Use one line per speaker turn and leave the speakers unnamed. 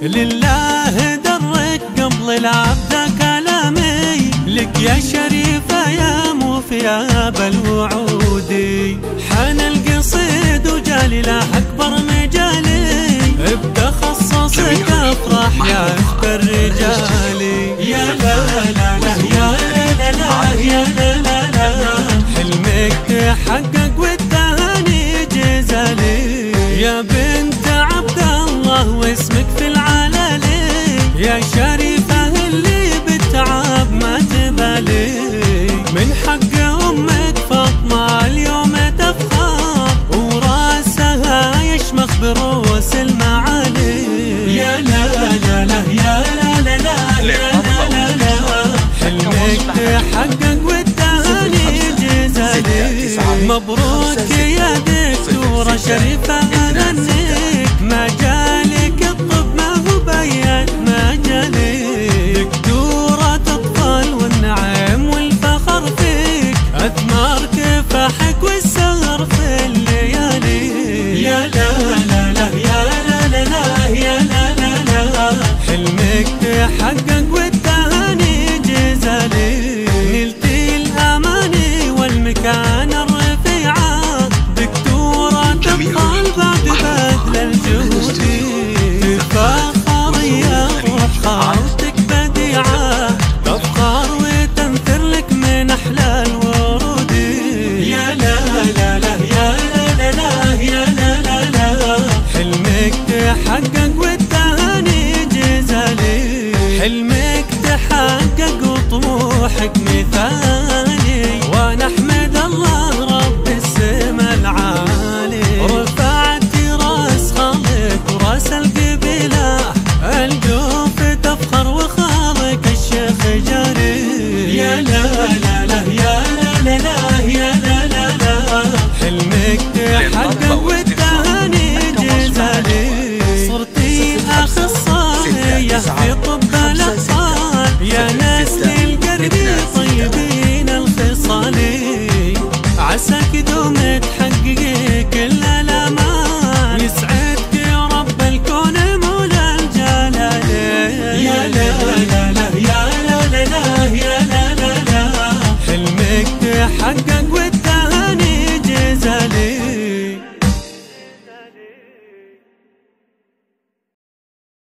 لله درك قبل العبد كلامي، لك يا شريفة يا موفية بالوعود. حان القصيد وجالي له أكبر مجالي، بتخصصك أفرح يا أخت الرجال. يا لا لا لا يا لا لا يا لا لا لا، حلمك تحقق والتهاني جزالي. يا بنت عبد الله واسمك في العلالي، يا شريفة اللي بالتعب ما تبالي. من حق أمك فاطمة اليوم تفخر، وراسها يشمخ برؤوس المعالي. يا لا لا لا يا لا لا لا يا لا لا لا، حلمك تحقق والتهاني جزالي. مبروك يا دكتورة شريفة أهنيك، مجالك الطب ما هو بيد مجالك. دكتورة أطفال والنعم والفخر فيك، أثمار كفاحك والسهر في الليالي. يا لا لا لا يا لا لا لا يا لا لا لا، حلمك تحقق والتهاني جزالي. نلتي الأماني والمكان الرفيعة، دكتورة أطفال بعد بذل الجهود. تفاخر يا روح خاطرك بديعة، تفخر وتنثر لك من أحلى الورود. يا لا لا لا يا لا لا يا لا لا لا، حلمك تحقق والتهاني جزالي. حلمك تحقق وطموحك مثال.